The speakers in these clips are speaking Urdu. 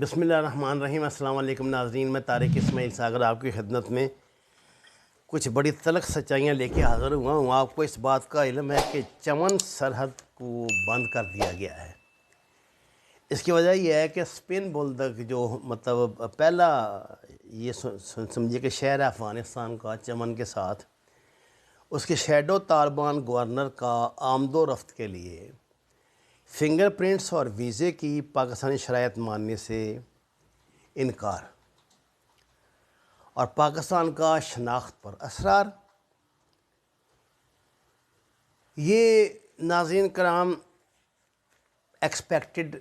بسم اللہ الرحمن الرحیم۔ السلام علیکم ناظرین، میں طارق اسماعیل ساگر آپ کی خدمت میں کچھ بڑی تلخ سچائیاں لے کے حاضر ہوا ہوں۔ آپ کو اس بات کا علم ہے کہ چمن سرحد کو بند کر دیا گیا ہے۔ اس کی وجہ یہ ہے کہ اسپین بولدک جو پہلا یہ سمجھیے کہ شہر افغانستان کا چمن کے ساتھ، اس کے شیڈو طالبان گورنر کا آمد و رفت کے لیے فنگر پرنٹس اور ویزے کی پاکستانی شرائط ماننے سے انکار اور پاکستان کا شناخت پر اصرار، یہ ناظرین کرام ایکسپیکٹڈ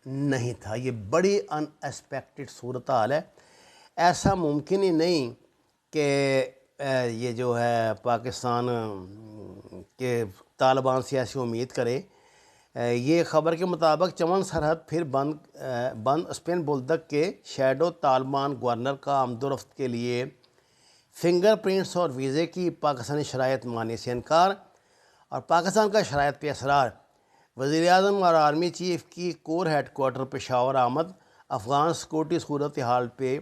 نہیں تھا۔ یہ بڑی ان ایکسپیکٹڈ صورتحال ہے۔ ایسا ممکن ہی نہیں کہ یہ جو ہے پاکستان کے طالبان سے ایسی امید کرے۔ یہ خبر کے مطابق چمن سرحد پھر بند اسپین بولدک کے شیڈو طالبان گورنر کا آمد و رفت کے لیے فنگر پرنٹس اور ویزے کی پاکستانی شرائط ماننے سے انکار اور پاکستان کا شرائط پہ اصرار۔ وزیر اعظم اور آرمی چیف کی کور ہیڈ کوارٹر پشاور آمد، افغان سیکورٹی صورتحال پہ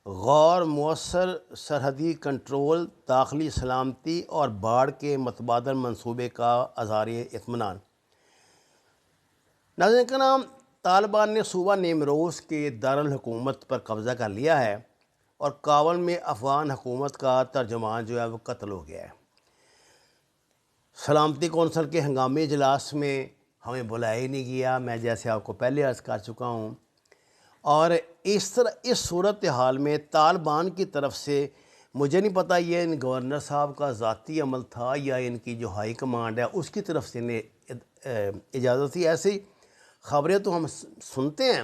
غور، مؤثر سرحدی کنٹرول، داخلی سلامتی اور باڑ کے متبادل منصوبے کا اظہار اطمینان۔ ناظرین کرام، طالبان نے صوبہ نیمروز کے دارالحکومت پر قبضہ کر لیا ہے اور کابل میں افغان حکومت کا ترجمان جو ہے وہ قتل ہو گیا ہے۔ سلامتی کونسل کے ہنگامی اجلاس میں ہمیں بلایا ہی نہیں گیا، میں جیسے آپ کو پہلے عرض کر چکا ہوں۔ اور اس صورتحال میں طالبان کی طرف سے مجھے نہیں پتہ یہ ان گورنر صاحب کا ذاتی عمل تھا یا ان کی جو ہائی کمانڈ ہے اس کی طرف سے انہیں اجازت تھی۔ ایسی خبریں تو ہم سنتے ہیں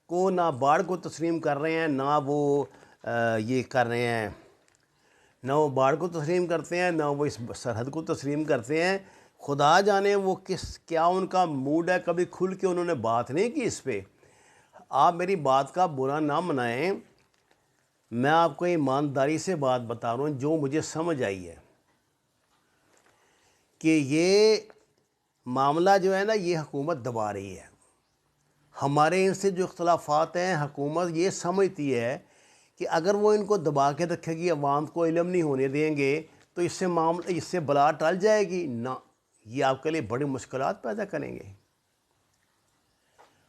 کو نہ باڑ کو تسلیم کر رہے ہیں، نہ وہ یہ کر رہے ہیں، نہ وہ باڑ کو تسلیم کرتے ہیں، نہ وہ اس سرحد کو تسلیم کرتے ہیں۔ خدا جانے وہ کیا ان کا موڈ ہے، کبھی کھل کے انہوں نے بات نہیں کی اس پہ۔ آپ میری بات کا برا نہ منائیں، میں آپ کو ایمانداری سے بات بتا رہا ہوں جو مجھے سمجھ آئی ہے کہ یہ معاملہ جو ہے نا یہ حکومت دبا رہی ہے۔ ہمارے ان سے جو اختلافات ہیں، حکومت یہ سمجھتی ہے کہ اگر وہ ان کو دبا کے رکھے گی، عوام کو علم نہیں ہونے دیں گے تو اس سے بلا ٹل جائے گی نہ، یہ آپ کے لیے بڑی مشکلات پیدا کریں گے۔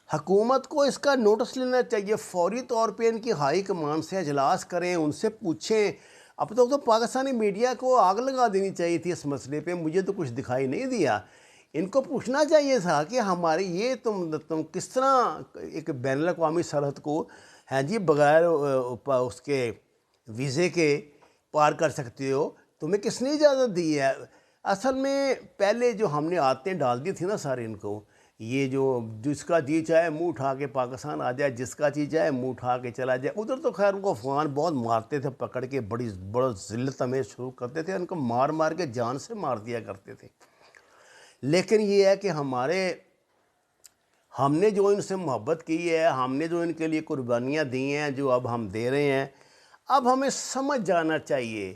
حکومت کو اس کا نوٹس لینا چاہیے، فوری طور پہ ان کی ہائی کمان سے اجلاس کریں، ان سے پوچھیں۔ اب تک تو پاکستانی میڈیا کو آگ لگا دینی چاہیے تھی اس مسئلے پہ، مجھے تو کچھ دکھائی نہیں دیا۔ ان کو پوچھنا چاہیے تھا کہ ہماری یہ تم کس طرح ایک بین الاقوامی سرحد کو بغیر اس کے ویزے کے پار کر سکتے ہو، تمہیں کس نے اجازت دی ہے؟ اصل میں پہلے جو ہم نے عادتیں ڈال دی تھی نا سارے ان کو، یہ جو جس کا جی چاہے منہ اٹھا کے پاکستان آ جائے، جس کا جی چاہے منہ اٹھا کے چلا جائے۔ ادھر تو خیر ان کو افغان بہت مارتے تھے، پکڑ کے بڑا ذلت ہمیں شروع کرتے تھے، ان کو مار مار کے جان سے مار دیا کرتے تھے۔ لیکن یہ ہے کہ ہم نے جو ان سے محبت کی ہے، ہم نے جو ان کے لیے قربانیاں دی ہیں، جو اب ہم دے رہے ہیں، اب ہمیں سمجھ جانا چاہیے۔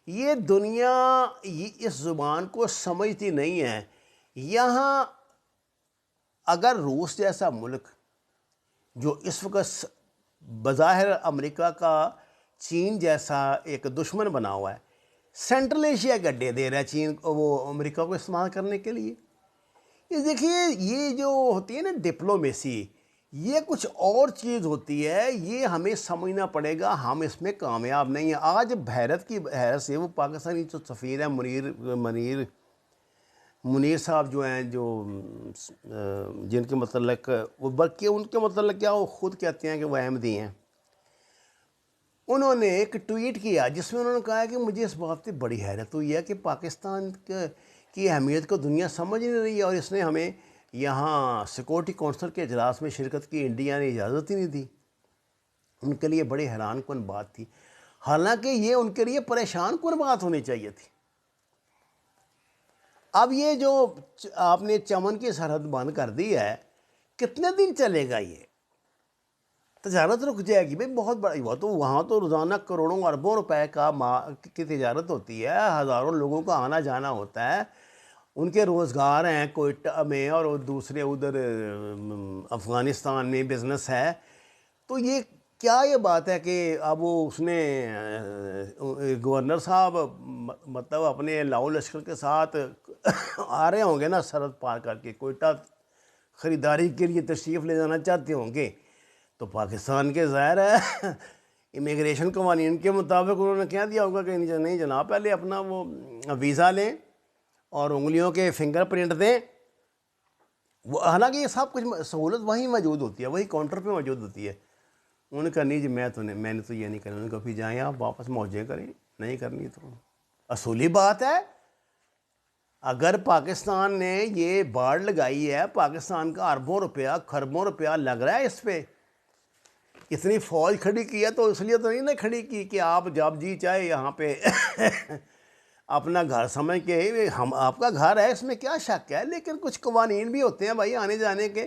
یہ دنیا اس زبان کو سمجھتی نہیں ہے۔ یہاں اگر روس جیسا ملک جو اس وقت بظاہر امریکہ کا چین جیسا ایک دشمن بنا ہوا ہے، سینٹرل ایشیا کے اڈے دے رہا ہے چین کو، وہ امریکہ کو استعمال کرنے کے لیے۔ یہ دیکھیے، یہ جو ہوتی ہے نا ڈپلومیسی، یہ کچھ اور چیز ہوتی ہے، یہ ہمیں سمجھنا پڑے گا، ہم اس میں کامیاب نہیں ہیں۔ آج بھارت کی حیثیت سے وہ پاکستانی جو سفیر ہیں منیر صاحب جو ہیں، جو جن کے متعلق وہ بلکہ ان کے متعلق کیا وہ خود کہتے ہیں کہ وہ احمدی ہیں، انہوں نے ایک ٹویٹ کیا جس میں انہوں نے کہا کہ مجھے اس بات پہ بڑی حیرت ہوئی ہے کہ پاکستان کی اہمیت کو دنیا سمجھ نہیں رہی ہے اور اس نے ہمیں یہاں سیکورٹی کونسل کے اجلاس میں شرکت کی انڈیا نے اجازت ہی نہیں دی۔ ان کے لیے بڑی حیران کن بات تھی، حالانکہ یہ ان کے لیے پریشان کن بات ہونی چاہیے تھی۔ اب یہ جو آپ نے چمن کی سرحد بند کر دی ہے، کتنے دن چلے گا؟ یہ تجارت رک جائے گی بھائی، بہت بڑا وہاں تو روزانہ کروڑوں اربوں روپے کی تجارت ہوتی ہے، ہزاروں لوگوں کا آنا جانا ہوتا ہے، ان کے روزگار ہیں کوئٹہ میں اور دوسرے ادھر افغانستان میں بزنس ہے۔ تو یہ کیا یہ بات ہے کہ اب وہ اس نے گورنر صاحب مطلب اپنے لاؤ لشکر کے ساتھ آ رہے ہوں گے نا سرحد پار کر کے، کوئٹہ خریداری کے لیے تشریف لے جانا چاہتے ہوں گے، تو پاکستان کے ظاہر ہے امیگریشن قوانین کے مطابق انہوں نے کہہ دیا ہوگا کہ نہیں جناب، پہلے اپنا وہ ویزا لیں اور انگلیوں کے فنگر پرنٹ دیں۔ وہ حالانکہ یہ سب کچھ سہولت وہیں موجود ہوتی ہے، وہی کاؤنٹر پہ موجود ہوتی ہے۔ انہوں نے کہا نہیں جی میں نے تو یہ نہیں کرنا۔ انہوں نے کہا پھر جائیں آپ واپس موجیں کریں، نہیں کرنی تو اصولی بات ہے۔ اگر پاکستان نے یہ باڑ لگائی ہے، پاکستان کا اربوں روپیہ خربوں روپیہ لگ رہا ہے اس پہ، اتنی فوج کھڑی کی ہے، تو اس لیے تو نہیں نا کھڑی کی کہ آپ جب جی چاہے یہاں پہ اپنا گھر سمجھ کے، ہم آپ کا گھر ہے، اس میں کیا شک ہے، لیکن کچھ قوانین بھی ہوتے ہیں بھائی آنے جانے کے۔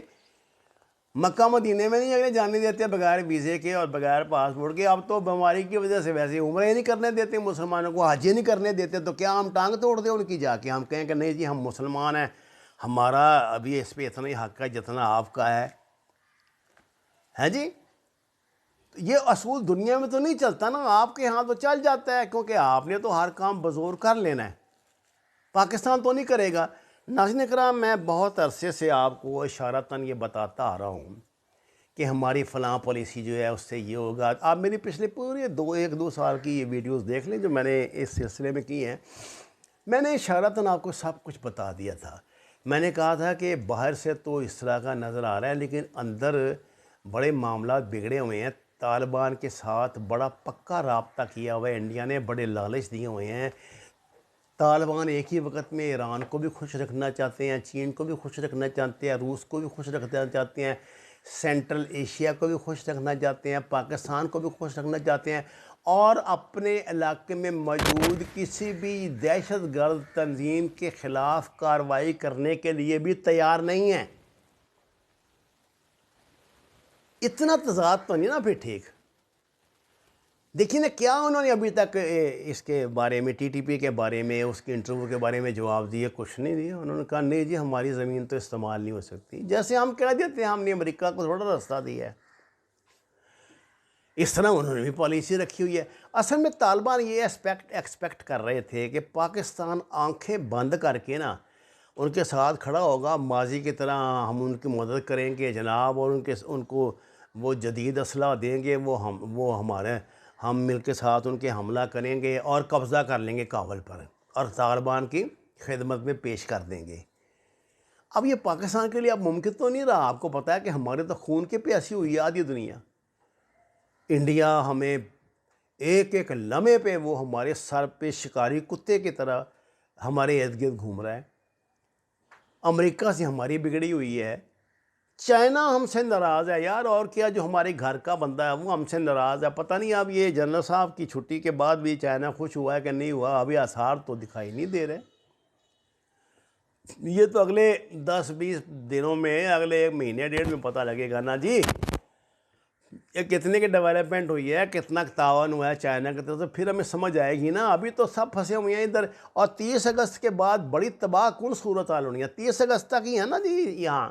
مکہ مدینے میں نہیں اگلے جانے دیتے بغیر ویزے کے اور بغیر پاسپورٹ کے۔ اب تو بیماری کی وجہ سے ویسے عمرہ نہیں کرنے دیتے مسلمانوں کو، حج نہیں کرنے دیتے، تو کیا ہم ٹانگ توڑ دیں ان کی جا کے؟ ہم کہیں کہ نہیں جی ہم مسلمان ہیں، ہمارا ابھی اس پہ اتنا ہی حق ہے جتنا آپ کا ہے جی؟ یہ اصول دنیا میں تو نہیں چلتا نا، آپ کے ہاں تو چل جاتا ہے، کیونکہ آپ نے تو ہر کام بزور کر لینا ہے، پاکستان تو نہیں کرے گا۔ ناظرین کرام، میں بہت عرصے سے آپ کو اشارتاً یہ بتاتا آ رہا ہوں کہ ہماری فلاں پالیسی جو ہے اس سے یہ ہوگا۔ آپ میری پچھلے پورے ایک دو سال کی یہ ویڈیوز دیکھ لیں جو میں نے اس سلسلے میں کی ہیں۔ میں نے اشارتاً آپ کو سب کچھ بتا دیا تھا۔ میں نے کہا تھا کہ باہر سے تو اس طرح کا نظر آ رہا ہے، لیکن اندر بڑے معاملات بگڑے ہوئے ہیں۔ طالبان کے ساتھ بڑا پکا رابطہ کیا ہوا ہے انڈیا نے، بڑے لالچ دیے ہوئے ہیں۔ طالبان ایک ہی وقت میں ایران کو بھی خوش رکھنا چاہتے ہیں، چین کو بھی خوش رکھنا چاہتے ہیں، روس کو بھی خوش رکھنا چاہتے ہیں، سینٹرل ایشیا کو بھی خوش رکھنا چاہتے ہیں، پاکستان کو بھی خوش رکھنا چاہتے ہیں، اور اپنے علاقے میں موجود کسی بھی دہشت گرد تنظیم کے خلاف کارروائی کرنے کے لیے بھی تیار نہیں ہیں۔ اتنا تضاد تو نہیں نا پھر ٹھیک؟ دیکھیں نا کیا انہوں نے ابھی تک اس کے بارے میں، ٹی ٹی پی کے بارے میں، اس کے انٹرویو کے بارے میں جواب دیے؟ کچھ نہیں دیا۔ انہوں نے کہا نہیں جی ہماری زمین تو استعمال نہیں ہو سکتی، جیسے ہم کہہ دیتے ہیں ہم نے امریکہ کو تھوڑا راستہ دیا ہے، اس طرح انہوں نے بھی پالیسی رکھی ہوئی ہے۔ اصل میں طالبان یہ ایکسپیکٹ کر رہے تھے کہ پاکستان آنکھیں بند کر کے نا ان کے ساتھ کھڑا ہوگا، ماضی کی طرح ہم ان کی مدد کریں گے جناب، اور ان کو وہ جدید اسلحہ دیں گے، ہم مل کے ساتھ ان کے حملہ کریں گے اور قبضہ کر لیں گے کابل پر اور طالبان کی خدمت میں پیش کر دیں گے۔ اب یہ پاکستان کے لیے اب ممکن تو نہیں رہا۔ آپ کو پتہ ہے کہ ہمارے تو خون کے پیاسی ہوئی ہے آدھی دنیا۔ انڈیا ہمیں ایک ایک لمحے پہ وہ ہمارے سر پہ شکاری کتے کی طرح ہمارے ارد گرد گھوم رہا ہے۔ امریکہ سے ہماری بگڑی ہوئی ہے، چائنا ہم سے ناراض ہے یار، اور کیا، جو ہمارے گھر کا بندہ ہے وہ ہم سے ناراض ہے۔ پتہ نہیں اب یہ جنرل صاحب کی چھٹی کے بعد بھی چائنا خوش ہوا ہے کہ نہیں ہوا، ابھی آثار تو دکھائی نہیں دے رہے۔ یہ تو اگلے 10-20 دنوں میں، اگلے ایک مہینے ڈیڑھ میں پتہ لگے گا نا جی یہ کتنے کی ڈیولپمنٹ ہوئی ہے، کتنا تعاون ہوا ہے چائنا کی طرف سے، پھر ہمیں سمجھ آئے گی نا۔ ابھی تو سب پھنسے ہوئے ہیں ادھر، اور 30 اگست کے بعد بڑی تباہ کن صورتحال ہونی ہے۔ 30 اگست تک ہی ہے نا جی۔ یہاں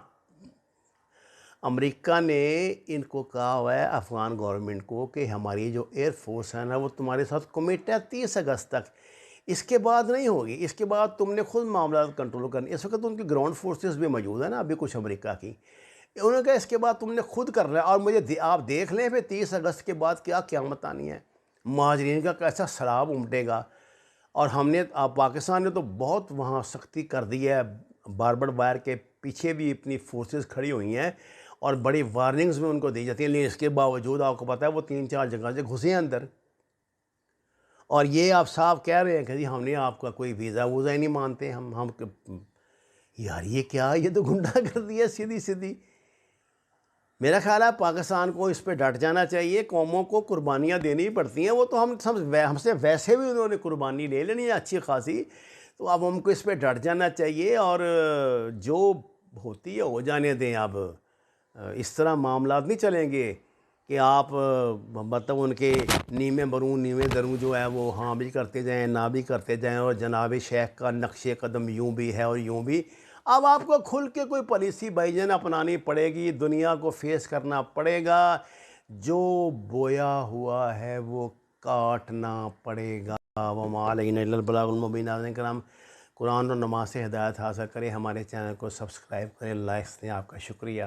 امریکہ نے ان کو کہا ہوا ہے، افغان گورنمنٹ کو، کہ ہماری جو ایئر فورس ہے نا وہ تمہارے ساتھ کمٹ ہے 30 اگست تک، اس کے بعد نہیں ہوگی، اس کے بعد تم نے خود معاملات کنٹرول کرنے۔ اس وقت ان کی گراؤنڈ فورسز بھی موجود ہیں نا ابھی کچھ امریکہ کی۔ انہوں نے کہا اس کے بعد تم نے خود کرنا ہے، اور مجھے آپ دیکھ لیں پھر 30 اگست کے بعد کیا قیامت آنی ہے، مہاجرین کا کیسا سیلاب امٹے گا۔ اور پاکستان نے تو بہت وہاں سختی کر دی ہے، باربر وائر کے پیچھے بھی اپنی فورسز کھڑی ہوئی ہیں اور بڑی وارننگز میں ان کو دی جاتی ہیں، لیکن اس کے باوجود آپ کو پتہ ہے وہ 3-4 جگہ سے گھسے ہیں اندر، اور یہ آپ صاحب کہہ رہے ہیں کہ جی ہم نے آپ کا کوئی ویزا ہی نہیں مانتے ہم یار یہ کیا، یہ تو گنڈا گردی ہے سیدھی سیدھی۔ میرا خیال ہے پاکستان کو اس پہ ڈٹ جانا چاہیے، قوموں کو قربانیاں دینی پڑتی ہیں، وہ تو ہم سے ویسے بھی انہوں نے قربانی لے لینی ہے اچھی خاصی، تو اب ہم کو اس پہ ڈٹ جانا چاہیے، اور جو ہوتی ہے ہو جانے دیں۔ اب اس طرح معاملات نہیں چلیں گے کہ آپ مطلب ان کے نیمے بروں نیمے دروں جو ہے وہ ہاں بھی کرتے جائیں نہ بھی کرتے جائیں، اور جناب شیخ کا نقش قدم یوں بھی ہے اور یوں بھی۔ اب آپ کو کھل کے کوئی پالیسی بھائی جان اپنانی پڑے گی، دنیا کو فیس کرنا پڑے گا۔ جو بویا ہوا ہے وہ کاٹنا پڑے گا۔ وما علینا الا البلاغ المبین۔ ناظرین کرام، قرآن اور نماز سے ہدایت حاصل کریں، ہمارے چینل کو سبسکرائب کریں، لائکس دیں۔ آپ کا شکریہ۔